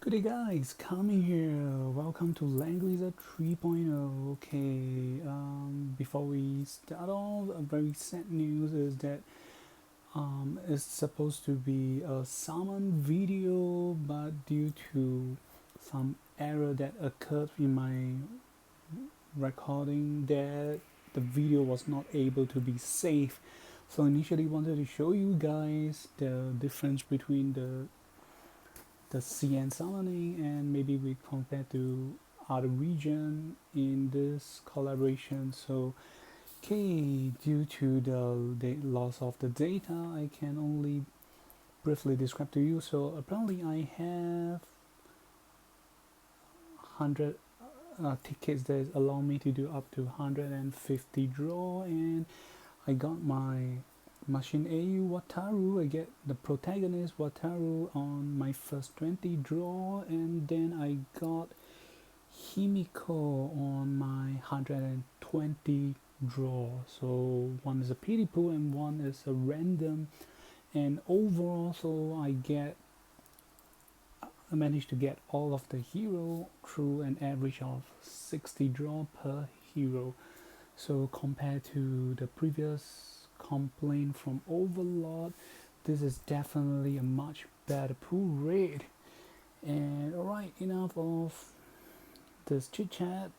Good day guys, coming here. Welcome to Langrisser 3.0. Okay, before we start off, a very sad news is that it's supposed to be a summon video, but due to some error that occurred in my recording, that the video was not able to be saved. So initially wanted to show you guys the difference between the CN summoning, and maybe we compare to other region in this collaboration. So okay, due to the loss of the data, I can only briefly describe to you. So apparently I have 100 tickets that allow me to do up to 150 draw, and I got my Machine AU Wataru. I get the protagonist Wataru on my first 20 draw, and then I got Himiko on my 120 draw. So one is a pity pool and one is a random, and overall so I managed to get all of the hero through an average of 60 draw per hero. So compared to the previous complaint from Overlord, this is definitely a much better pool rate. And alright, enough of this chit chat.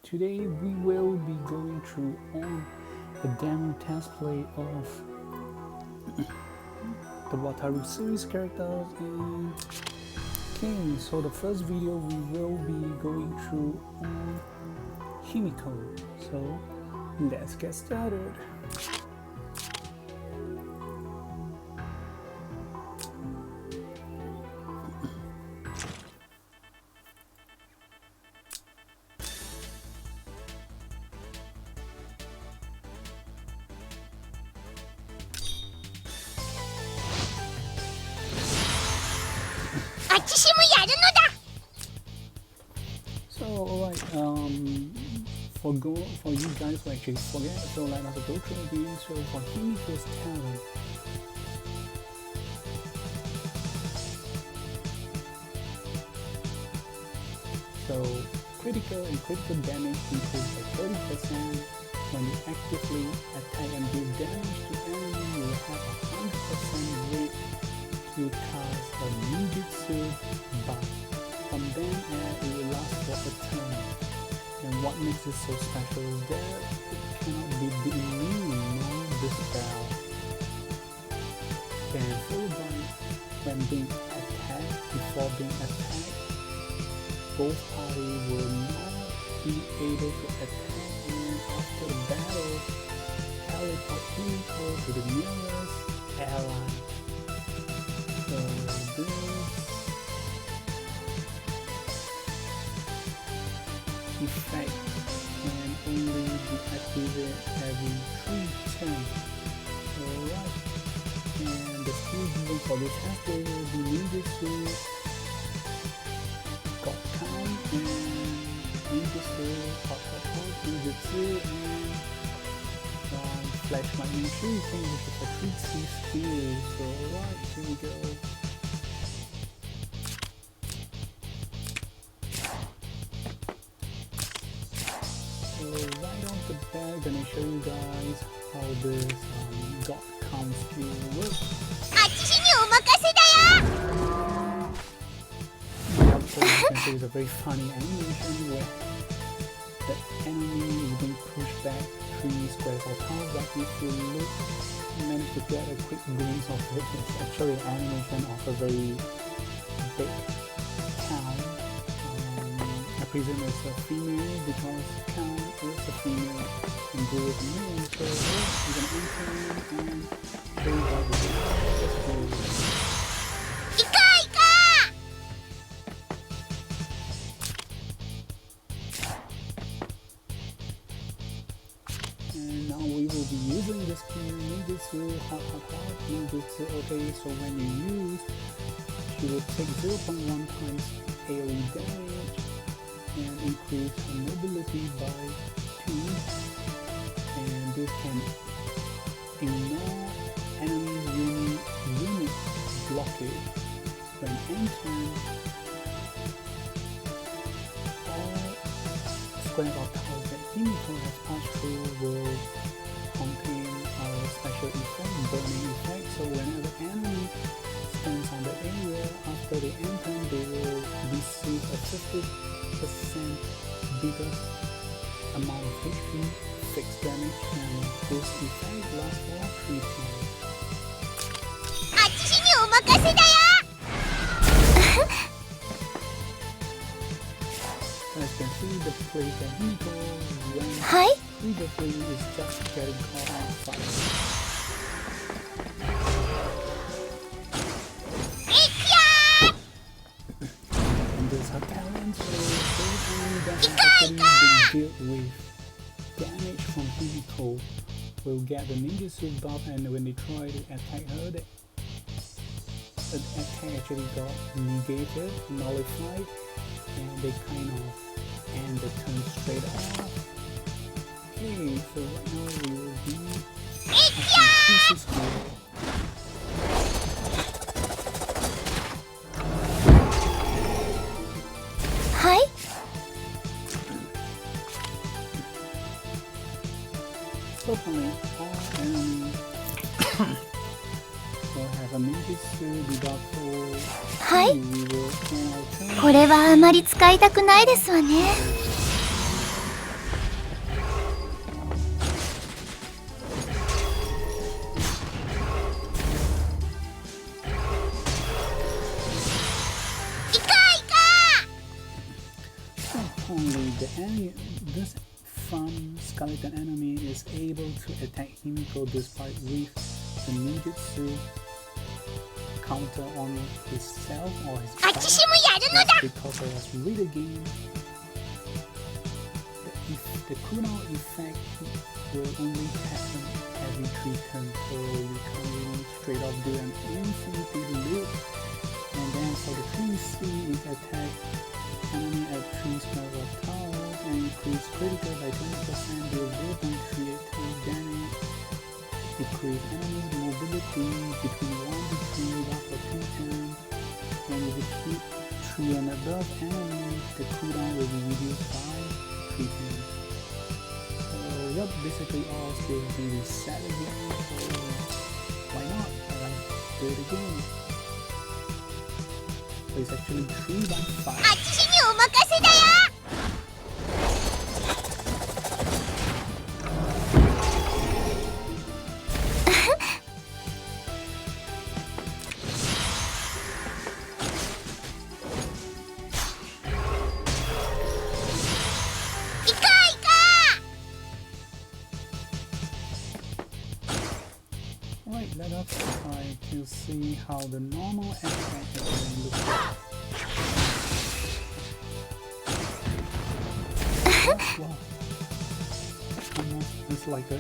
Today we will be going through on the demo test play of the Wataru series characters. And okay, so the first video we will be going through on Himiko. So let's get started. So alright, for you guys who actually forget, so let us go through again. So for Himiko's talent, so critical and critical damage increased by 30%. When you actively attack and deal damage to enemy, you will have a 100% rate to cast a ninjutsu buff. From then it will last for a turn. And what makes it so special is that it cannot be immune nor dispel. Then followed by when being attacked, before being attacked, both parties will not be able to attack, and after the battle, teleport Himiko to the nearest ally. So this effect can only be activated every 3 turns. Alright, and the skill given for this aspect will be ninjutsu, got count, and ninjutsu, hot, ninjutsu, and flash lightning shooting, which is a 3C skill. So alright, here we go. So right off the bat, gonna show you guys how this got count skill works. Yep, so you can see it's a very funny animation where the enemy is being pushed back 3 squares of town, but if you look, you manage to get a quick glimpse of it. It's actually an animation of a very big town. I presume it's a female because count is a female and do is male. So we're gonna enter and show you how this goes. And now we will be using this skill ninjutsu, hot, ninjutsu. Okay, so when you use, you will take 0.1 times AoE damage and increase her mobility by 2, and this can ignore enemy's unit blockade. When entering, squares of tiles that Himiko has passed through will contain a special effect, burning effect. So whenever enemy stands on the area after they enter, they will receive a 50% bigger amount of HP, fixed damage, and this effect lasts for 3 turns. As you can see, the place that Himiko went previously is just getting caught on fire. And this her talent, so those enemy that have actually been dealt with damage from Himiko will get the ninjutsu buff, and when they try to attack her, the attack actually got negated, nullified, and they kind of end the turn straight off. Okay, so right now we will be at pieces here. Hi. So finally, all enemies will have a ninjutsu debuff for はい。 we will end our turn. これはあまり使いたくないですわね。Only the enemy, this fun skeleton enemy is able to attack Himiko despite with the ninjutsu counter on himself or his back. That's because it was read again. The cooldown effect will only happen every 3 turns, so you can't really straight up do an infinity loop. And then for the 3C is attack enemy at 3 squares of towers and increase critical by 20%, deal 0.38 times damage, decrease enemy's mobility between 1 to 3 after 2 turns, and if you keep 3 and above enemies, the cooldown will be reduced by 3 turns. So yep, basically all skills can be reset again, so why not? Do it again. So it's actually 3 by 5. Right, let us try to see how the normal attack actually looks like. Wow. Almost, it's like a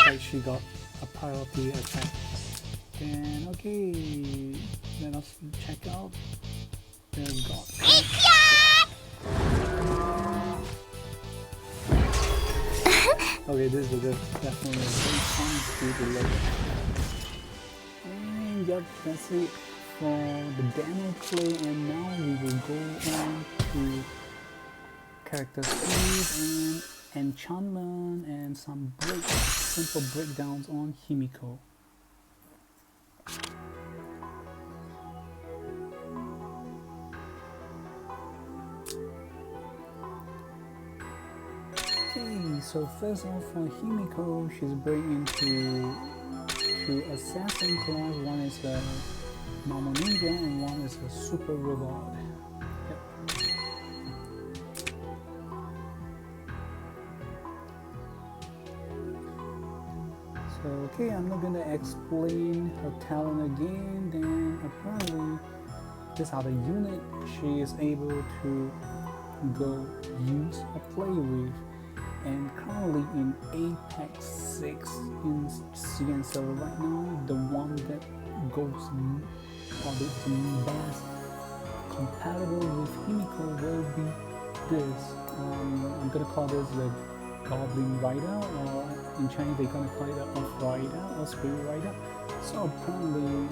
like she got a priority attack. Then okay, let us check out the god. Okay, this is definitely a very fun skill to look at. And yep, that's it for the demo play, and now we will go on to character skills and enchantment and some simple breakdowns on Himiko. Okay, so first off for Himiko, she's bringing into 2 assassin class. One is a normal ninja and one is a super robot. Yep. So okay, I'm not gonna explain her talent again. Then apparently these are the unit she is able to go use or play with. And currently in Apex 6 in CN server right now, the one that goes or the best compatible with Himiko will be this. I'm gonna call this the Goblin Rider, or in Chinese they're gonna call it the Earth Rider or Spirit Rider. So apparently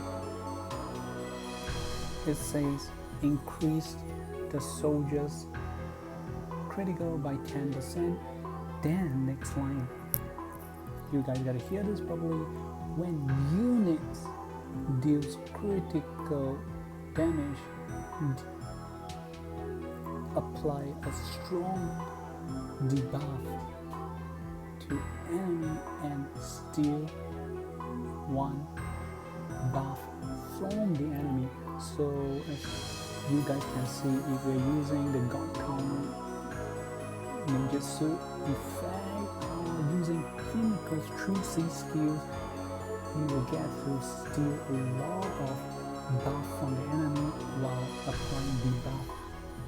it says increase the soldiers critical by 10%. Then next line, you guys gotta hear this probably. When units deals critical damage, apply a strong debuff to enemy and steal one buff from the enemy. So as you guys can see, if you're using the God Counter ninjutsu effect or using Himiko's 3C skills, you will get to steal a lot of buff from the enemy while applying debuff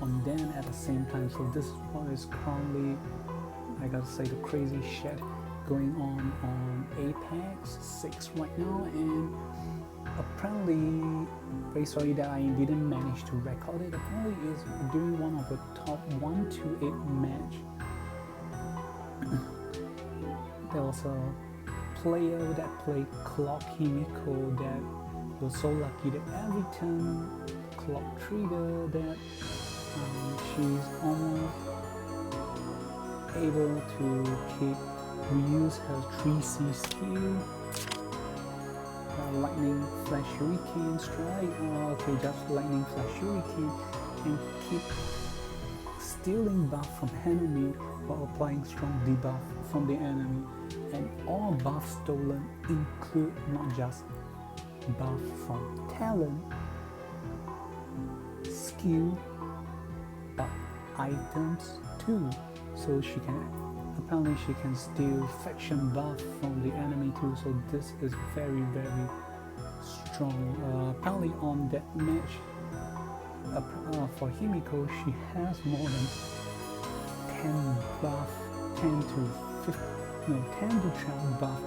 on them at the same time. So this is what is currently, I gotta say, the crazy shit going on Apex 6 right now. And apparently, very sorry that I didn't manage to record it. Apparently is during one of the top 1 to 8 match. There was a player that played Clock Himiko that was so lucky that every turn clock trigger that she's almost able to reuse her 3C skill. Lightning Flash Hurricane strike, okay, just Lightning Flash Hurricane, and keep stealing buff from enemy while applying strong debuff from the enemy. And all buffs stolen include not just buff from talent, skill, but items too. So apparently she can steal faction buff from the enemy too. So this is very strong. Apparently on that match for Himiko, she has more than 10 buff, 10 to 12 buff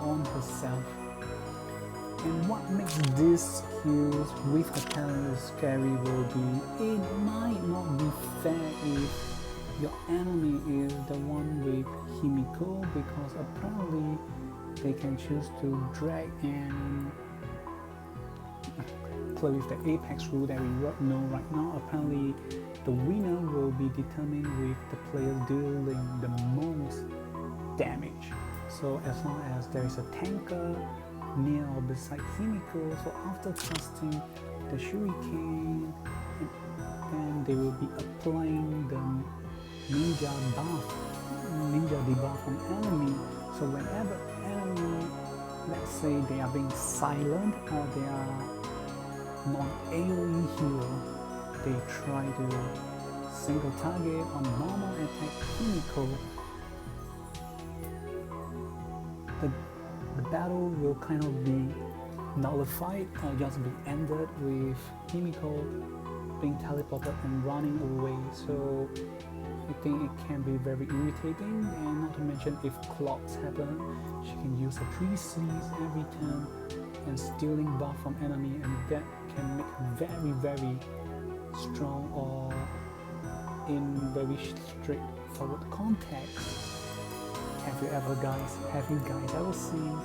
on herself. And what makes these skills with her talent scary will be, it might not be fair if your enemy is the one with Himiko, because apparently they can choose to drag and play with the Apex rule that we know right now. Apparently the winner will be determined with the player dealing the most damage. So as long as there is a tanker near or beside Himiko, so after casting the shuriken, then they will be applying the ninja debuff on enemy. So whenever enemy, let's say they are being silent or they are non-AoE hero, they try to single target on normal attack Himiko, the battle will kind of be nullified or just be ended with Himiko being teleported and running away. So I think it can be very irritating, and not to mention if clocks happen, she can use her 3Cs every turn and stealing buff from enemy, and that can make her very strong or in very straightforward context. Have you guys ever seen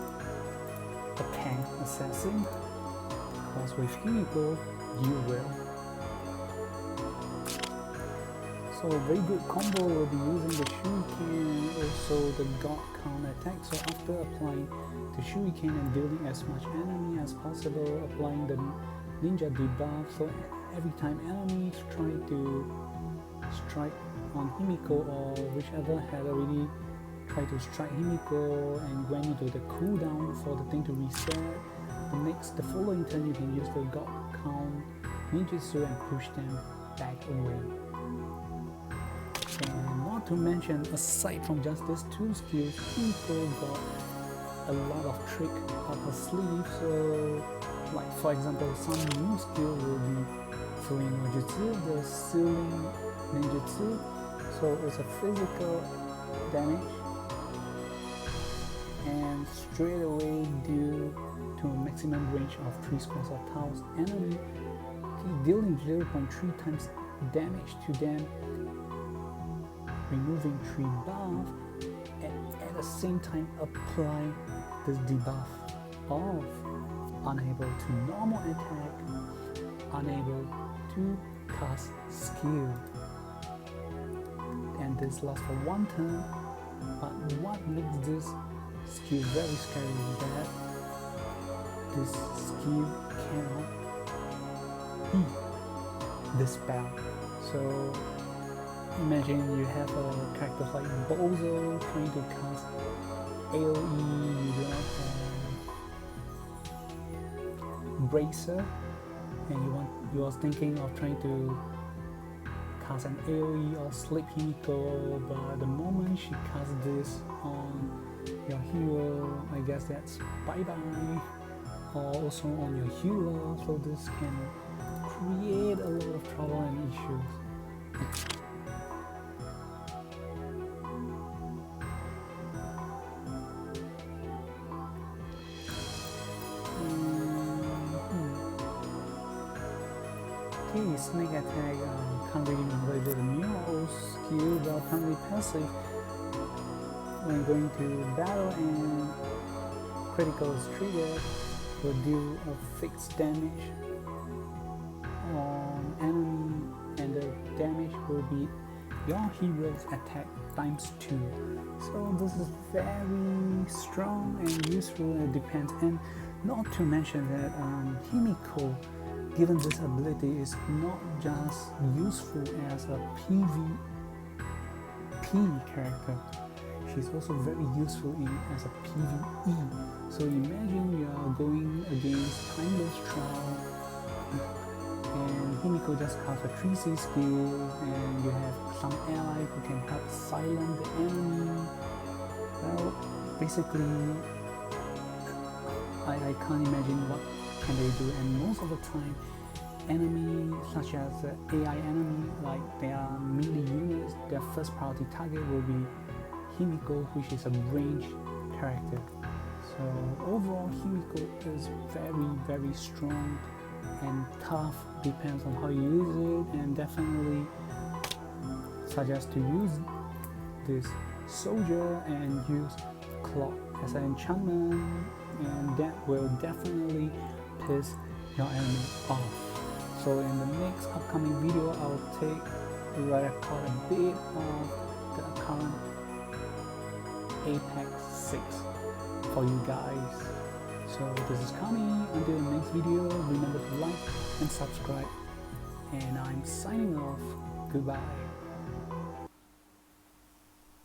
a tank assassin? Because with Himiko, you will. So a very good combo will be using the shuriken and also the god counter attack. So after applying the shuriken and dealing as much enemy as possible, applying the ninja debuff, so every time enemies try to strike on Himiko or whichever had already tried to strike Himiko and went into the cooldown for the thing to reset, the following turn you can use the god count ninjutsu and push them back away. And not to mention, aside from just these two skills, Himiko got a lot of trick up her sleeve. So like for example, some new skill will be throwing ninjutsu, the Zilong ninjutsu. So it's a physical damage and straight away due to a maximum range of 3 squares of tiles enemy, dealing 0.3 times damage to them, removing 3 buff, and at the same time apply this debuff of unable to normal attack unable to cast skill, and this lasts for 1 turn. But what makes this skill very scary is that this skill cannot be dispelled. So imagine you have a character like Bozo trying to cast AoE, you do not have Bracer, and you are thinking of trying to cast an AoE or sleep Himiko, but the moment she casts this on your hero, I guess that's bye-bye, or also on your healer, so this can create a lot of trouble and issues. Okay, Snake Attack, can't really remember if it's a new or old skill, but apparently passive. When going to battle and critical is triggered, will deal a fixed damage on enemy, and the damage will be your hero's attack times 2. So this is very strong and useful, and it depends. And not to mention that Himiko, given this ability, is not just useful as a PvP character, she's also very useful as a PvE. So imagine you are going against Timeless Trial and Himiko just casts a 3C skill, and you have some ally who can help silence the enemy. Well, basically I can't imagine what can they do, and most of the time enemy such as AI enemy, like they are melee units, their first priority target will be Himiko, which is a ranged character. So overall Himiko is very strong and tough, depends on how you use it, and definitely suggest to use this soldier and use clock as an enchantment, and that will definitely piss your enemy off. So in the next upcoming video, I'll record a bit of the current Apex 6 for you guys. So this is Kami. Until the next video, remember to like and subscribe, and I'm signing off. Goodbye.